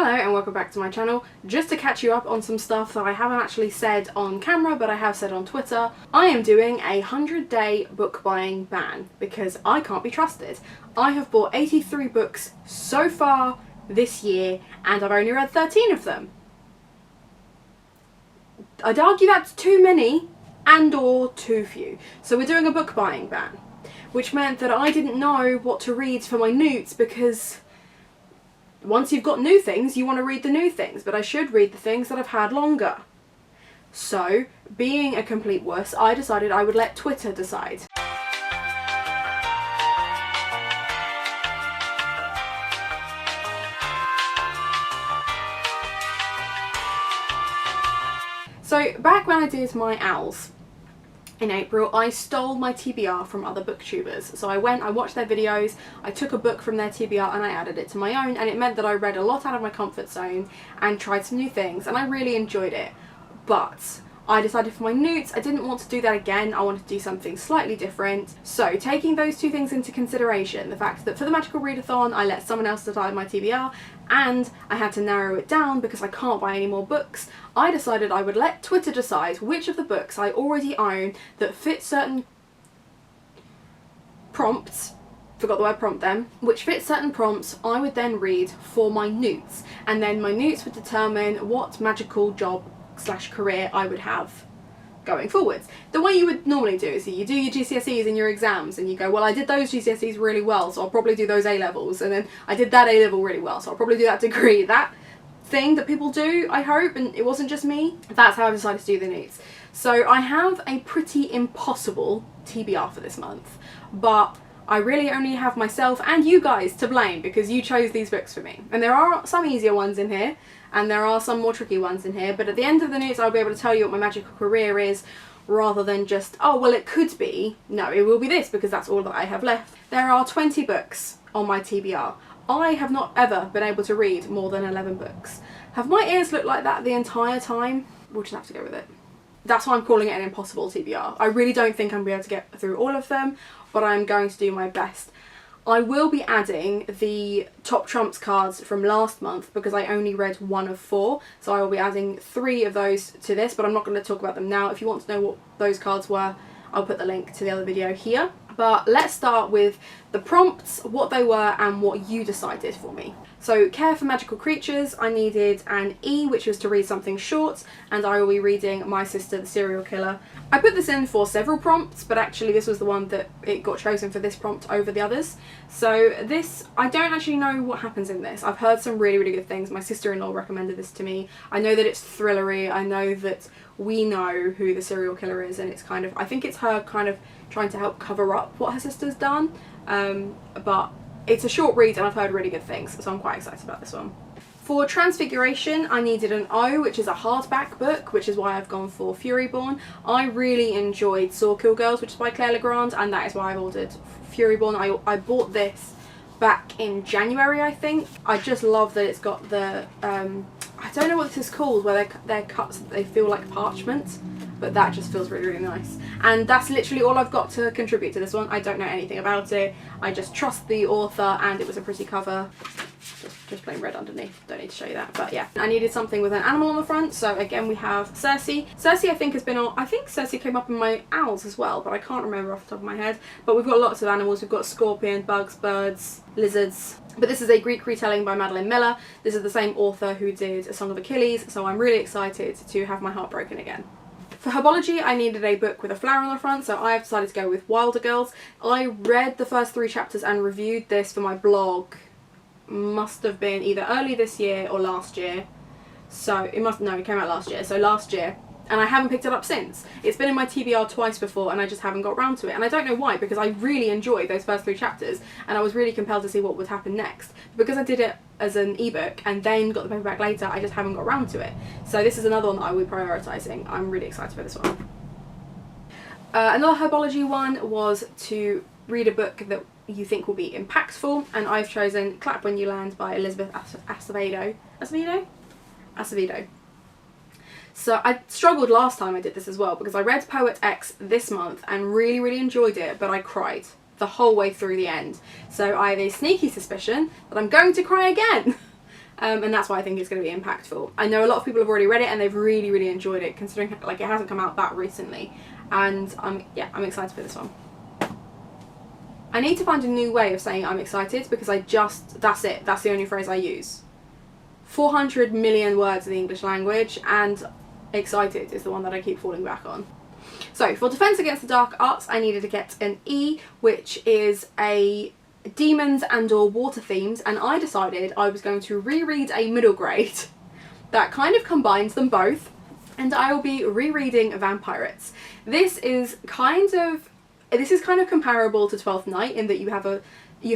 Hello and welcome back to my channel. Just to catch you up on some stuff that I haven't actually said on camera but I have said on Twitter, I am doing a 100-day book buying ban because I can't be trusted. I have bought 83 books so far this year and I've only read 13 of them. I'd argue that's too many and or too few. So we're doing a book buying ban, which meant that I didn't know what to read for my newts because once you've got new things, you want to read the new things, but I should read the things that I've had longer. So, being a complete wuss, I decided I would let Twitter decide. So, back when I did my owls in April, I stole my TBR from other booktubers. So I watched their videos, I took a book from their TBR and I added it to my own, and it meant that I read a lot out of my comfort zone and tried some new things, and I really enjoyed it. But I decided for my newts, I didn't want to do that again, I wanted to do something slightly different. So taking those two things into consideration, the fact that for the Magical Readathon I let someone else decide my TBR, and I had to narrow it down because I can't buy any more books, I decided I would let Twitter decide which of the books I already own that fit certain prompts, forgot the word prompt then, which fit certain prompts I would then read for my newts, and then my newts would determine what magical job / career I would have going forwards. The way you would normally do is you do your GCSEs and your exams and you go, well, I did those GCSEs really well, so I'll probably do those A-levels, and then I did that A-level really well, so I'll probably do that degree. That thing that people do, I hope, and it wasn't just me, that's how I decided to do the newts. So I have a pretty impossible TBR for this month, but I really only have myself and you guys to blame because you chose these books for me. And there are some easier ones in here, and there are some more tricky ones in here, but at the end of the newts I'll be able to tell you what my magical career is, rather than just, oh well it could be. No, it will be this because that's all that I have left. There are 20 books on my TBR. I have not ever been able to read more than 11 books. Have my ears looked like that the entire time? We'll just have to go with it. That's why I'm calling it an impossible TBR. I really don't think I'm going to be able to get through all of them, but I'm going to do my best. I will be adding the top trumps cards from last month because I only read 1 of 4, so I will be adding 3 of those to this, but I'm not going to talk about them now. If you want to know what those cards were, I'll put the link to the other video here. But let's start with the prompts, what they were and what you decided for me. So care for magical creatures, I needed an E, which was to read something short, and I will be reading My Sister the Serial Killer. I put this in for several prompts, but actually this was the one that it got chosen for this prompt over the others. So this, I don't actually know what happens in this. I've heard some really good things. My sister-in-law recommended this to me. I know that it's thrillery, I know that we know who the serial killer is, and it's kind of, I think it's her kind of trying to help cover up what her sister's done, but it's a short read and I've heard really good things, so I'm quite excited about this one. For Transfiguration, I needed an O, which is a hardback book, which is why I've gone for Furyborn. I really enjoyed Sawkill Girls, which is by Claire Legrand, and that is why I've ordered Furyborn. I bought this back in January, I think. I just love that it's got the, I don't know what this is called, where they're cut so they feel like parchment, but that just feels really nice. And that's literally all I've got to contribute to this one. I don't know anything about it. I just trust the author, and it was a pretty cover. Just plain red underneath, don't need to show you that, but yeah. I needed something with an animal on the front, so again we have Cersei. Cersei I think has been on, I think Cersei came up in my owls as well, but I can't remember off the top of my head. But we've got lots of animals, we've got scorpion, bugs, birds, lizards. But this is a Greek retelling by Madeline Miller. This is the same author who did A Song of Achilles, so I'm really excited to have my heart broken again. For Herbology, I needed a book with a flower on the front, so I have decided to go with Wilder Girls. I read the first 3 chapters and reviewed this for my blog. Must have been either early this year or last year. So it came out last year, so last year. And I haven't picked it up since. It's been in my TBR twice before and I just haven't got round to it. And I don't know why, because I really enjoyed those first 3 chapters and I was really compelled to see what would happen next. Because I did it as an ebook and then got the paperback later, I just haven't got round to it. So this is another one that I will be prioritising. I'm really excited for this one. Another Herbology one was to read a book that you think will be impactful, and I've chosen Clap When You Land by Elizabeth Acevedo. Acevedo. So I struggled last time I did this as well, because I read Poet X this month and really enjoyed it, but I cried the whole way through the end. So I have a sneaky suspicion that I'm going to cry again. and that's why I think it's going to be impactful. I know a lot of people have already read it and they've really, really enjoyed it, considering like it hasn't come out that recently, and I'm excited for this one. I need to find a new way of saying I'm excited, because that's it, that's the only phrase I use. 400 million words in the English language, and excited is the one that I keep falling back on. So for Defense Against the Dark Arts, I needed to get an E, which is a demons and or water themes, and I decided I was going to reread a middle grade that kind of combines them both, and I will be rereading Vampirates. This is kind of comparable to Twelfth Night in that you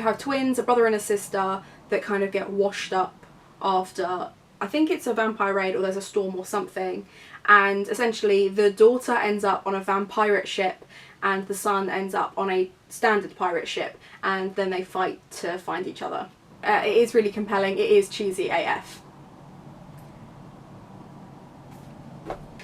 have twins, a brother and a sister, that kind of get washed up after, I think it's a vampire raid or there's a storm or something, and essentially the daughter ends up on a vampirate ship and the son ends up on a standard pirate ship, and then they fight to find each other. It is really compelling, it is cheesy AF.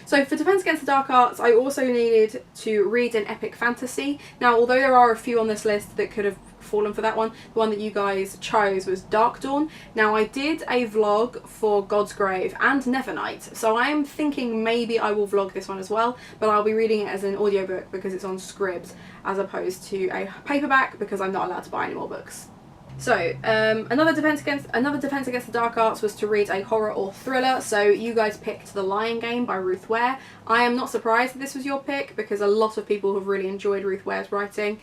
So for Defense Against the Dark Arts, I also needed to read an epic fantasy. Now, although there are a few on this list that could have fallen for that one, the one that you guys chose was Dark Dawn. Now, I did a vlog for God's Grave and Nevernight, so I am thinking maybe I will vlog this one as well, but I'll be reading it as an audiobook because it's on Scribd, as opposed to a paperback because I'm not allowed to buy any more books. So, another Defense Against the Dark Arts was to read a horror or thriller. So you guys picked The Lying Game by Ruth Ware. I am not surprised that this was your pick, because a lot of people have really enjoyed Ruth Ware's writing.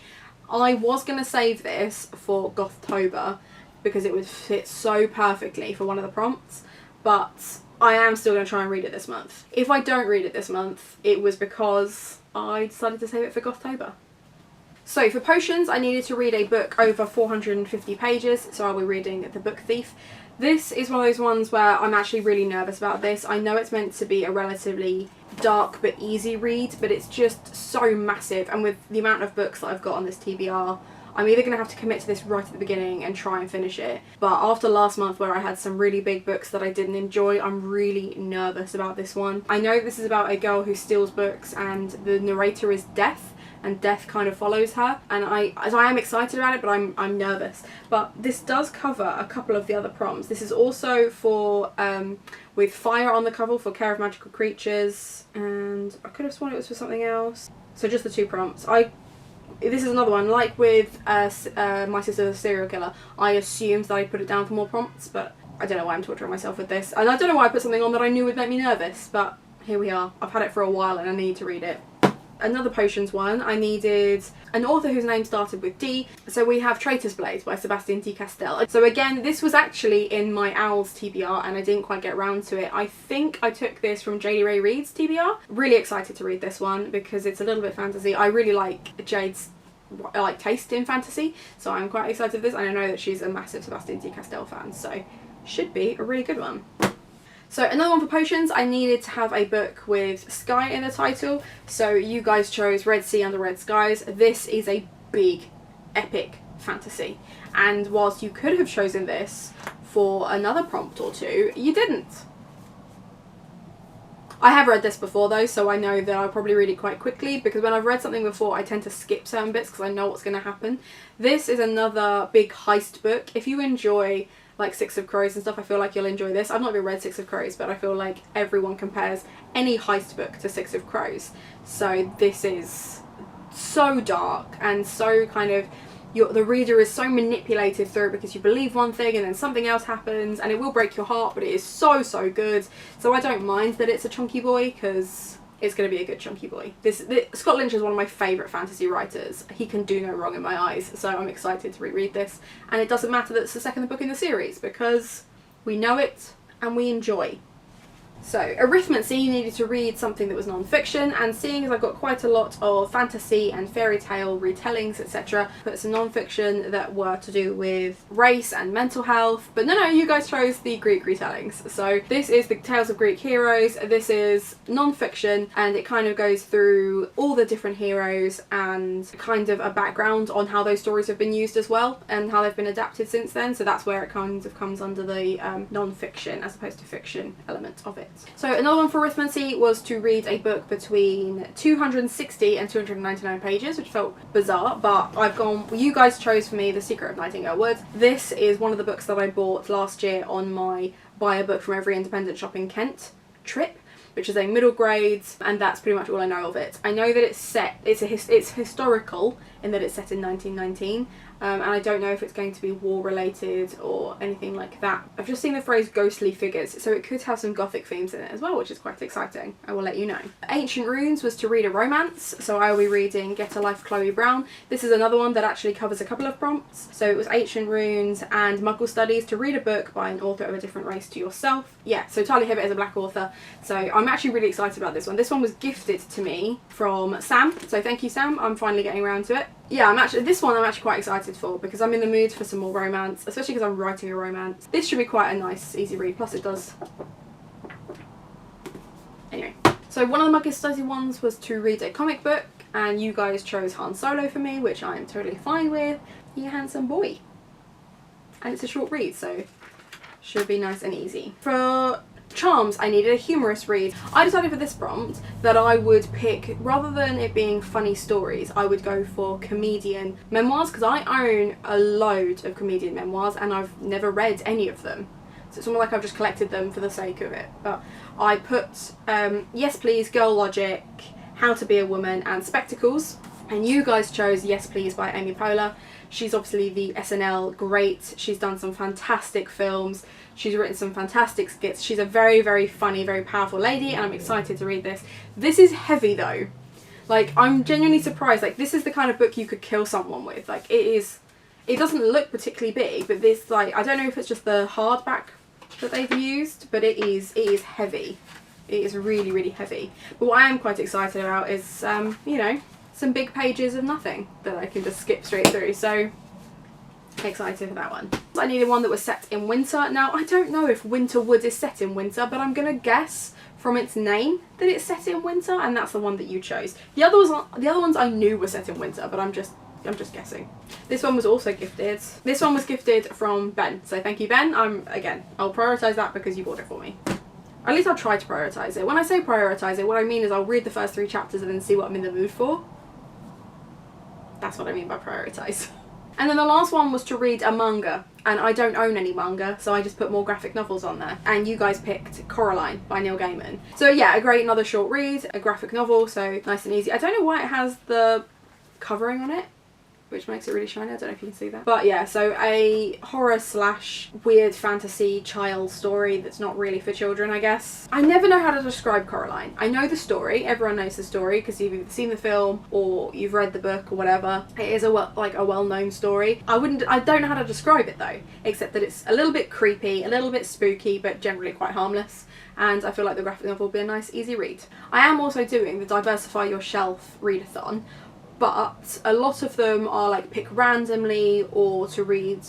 I was going to save this for Gothtober because it would fit so perfectly for one of the prompts, but I am still going to try and read it this month. If I don't read it this month, it was because I decided to save it for Gothtober. So for potions, I needed to read a book over 450 pages, so I'll be reading The Book Thief. This is one of those ones where I'm actually really nervous about this. I know it's meant to be a relatively dark but easy read, but it's just so massive, and with the amount of books that I've got on this TBR, I'm either going to have to commit to this right at the beginning and try and finish it, but after last month where I had some really big books that I didn't enjoy, I'm really nervous about this one. I know this is about a girl who steals books and the narrator is Death, and death kind of follows her, and I am excited about it, but I'm nervous. But this does cover a couple of the other prompts. This is also for with fire on the cover for Care of Magical Creatures, and I could have sworn it was for something else. So just the two prompts. This is another one, like with My Sister's a Serial Killer, I assumed that I put it down for more prompts, but I don't know why I'm torturing myself with this, and I don't know why I put something on that I knew would make me nervous, but here we are. I've had it for a while and I need to read it. Another potions one, I needed an author whose name started with D, so we have Traitors Blade by Sebastian D. Castell. So again, this was actually in my Owls TBR and I didn't quite get around to it. I think I took this from Jadie Ray Reid's TBR. Really excited to read this one because it's a little bit fantasy. I really like Jade's taste in fantasy, so I'm quite excited for this, and I know that she's a massive Sebastian D. Castell fan, so should be a really good one. So another one for potions, I needed to have a book with sky in the title, so you guys chose Red Sea Under Red Skies. This is a big, epic fantasy, and whilst you could have chosen this for another prompt or two, you didn't. I have read this before though, so I know that I'll probably read it quite quickly, because when I've read something before I tend to skip certain bits because I know what's going to happen. This is another big heist book. If you enjoy like Six of Crows and stuff, I feel like you'll enjoy this. I've not even read Six of Crows, but I feel like everyone compares any heist book to Six of Crows. So this is so dark and so kind of, the reader is so manipulated through it because you believe one thing and then something else happens, and it will break your heart, but it is so good. So I don't mind that it's a chunky boy, because it's going to be a good chunky boy. Scott Lynch is one of my favourite fantasy writers. He can do no wrong in my eyes, so I'm excited to reread this. And it doesn't matter that it's the second book in the series, because we know it and we enjoy. So, Arithmancy needed to read something that was non-fiction, and seeing as I've got quite a lot of fantasy and fairy tale retellings, etc., put some non-fiction that were to do with race and mental health. But no, you guys chose the Greek retellings. So this is the Tales of Greek Heroes. This is non-fiction, and it kind of goes through all the different heroes and kind of a background on how those stories have been used as well, and how they've been adapted since then. So that's where it kind of comes under the non-fiction as opposed to fiction element of it. So another one for arithmancy was to read a book between 260 and 299 pages, which felt bizarre, but I've gone, you guys chose for me The Secret of Nightingale Wood. This is one of the books that I bought last year on my buy a book from every independent shop in Kent trip, which is a middle grade, and that's pretty much all I know of it. I know that it's historical in that it's set in 1919, and I don't know if it's going to be war related or anything like that. I've just seen the phrase ghostly figures, so it could have some gothic themes in it as well, which is quite exciting. I will let you know. Ancient Runes was to read a romance, so I will be reading Get a Life Chloe Brown. This is another one that actually covers a couple of prompts. So it was Ancient Runes and Muggle Studies to read a book by an author of a different race to yourself. Yeah, so Charlie Hibbert is a black author, so I'm actually really excited about this one. This one was gifted to me from Sam, so thank you Sam, I'm finally getting around to it. Yeah, this one I'm actually quite excited for because I'm in the mood for some more romance, especially because I'm writing a romance. This should be quite a nice, easy read, plus it does. Anyway, so one of the Muggle Study ones was to read a comic book, and you guys chose Han Solo for me, which I am totally fine with. He's a handsome boy. And it's a short read, so should be nice and easy. For charms, I needed a humorous read. I decided for this prompt that I would pick, rather than it being funny stories, I would go for comedian memoirs, because I own a load of comedian memoirs and I've never read any of them. So it's almost like I've just collected them for the sake of it. But I put Yes Please, Girl Logic, How to Be a Woman and Spectacles. And you guys chose Yes Please by Amy Poehler. She's obviously the SNL great. She's done some fantastic films. She's written some fantastic skits. She's a very, very funny, very powerful lady, and I'm excited to read this. This is heavy though. Like, I'm genuinely surprised. Like, this is the kind of book you could kill someone with. Like, it doesn't look particularly big, but this, like, I don't know if it's just the hardback that they've used, but it is heavy. It is really, really heavy. But what I am quite excited about is, you know, some big pages of nothing that I can just skip straight through. So excited for that one. I needed one that was set in winter. Now, I don't know if Winterwood is set in winter, but I'm gonna guess from its name that it's set in winter, and that's the one that you chose. The other ones I knew were set in winter, but I'm just guessing. This one was also gifted. This one was gifted from Ben, so thank you Ben. Again, I'll prioritise that because you bought it for me. At least I'll try to prioritise it. When I say prioritise it, what I mean is I'll read the first 3 chapters and then see what I'm in the mood for. That's what I mean by prioritise. And then the last one was to read a manga, and I don't own any manga, so I just put more graphic novels on there. And you guys picked Coraline by Neil Gaiman. So yeah, another short read, a graphic novel, so nice and easy. I don't know why it has the covering on it, which makes it really shiny. I don't know if you can see that. But yeah, so a horror / weird fantasy child story that's not really for children, I guess. I never know how to describe Coraline. I know the story. Everyone knows the story because you've either seen the film or you've read the book or whatever. It is a well-known story. I don't know how to describe it though, except that it's a little bit creepy, a little bit spooky, but generally quite harmless. And I feel like the graphic novel will be a nice, easy read. I am also doing the Diversify Your Shelf readathon, but a lot of them are like pick randomly or to read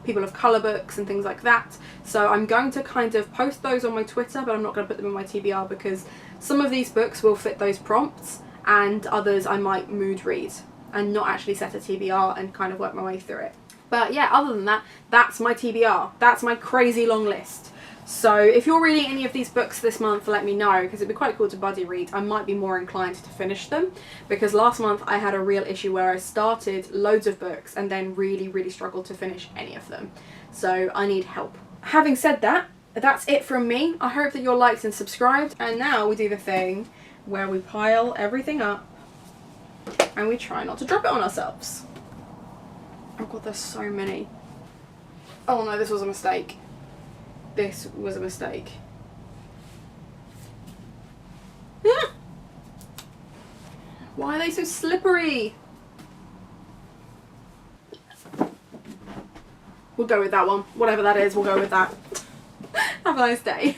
people of colour books and things like that. So I'm going to kind of post those on my Twitter, but I'm not going to put them in my TBR because some of these books will fit those prompts and others I might mood read and not actually set a TBR and kind of work my way through it. But yeah, other than that, that's my TBR. That's my crazy long list. So if you're reading any of these books this month, let me know, because it'd be quite cool to buddy read. I might be more inclined to finish them, because last month I had a real issue where I started loads of books and then really, really struggled to finish any of them. So I need help. Having said that, that's it from me. I hope that you're liked and subscribed. And now we do the thing where we pile everything up and we try not to drop it on ourselves. Oh god, there's so many. Oh no, this was a mistake. This was a mistake. Ah! Why are they so slippery? We'll go with that one. Whatever that is, we'll go with that. Have a nice day.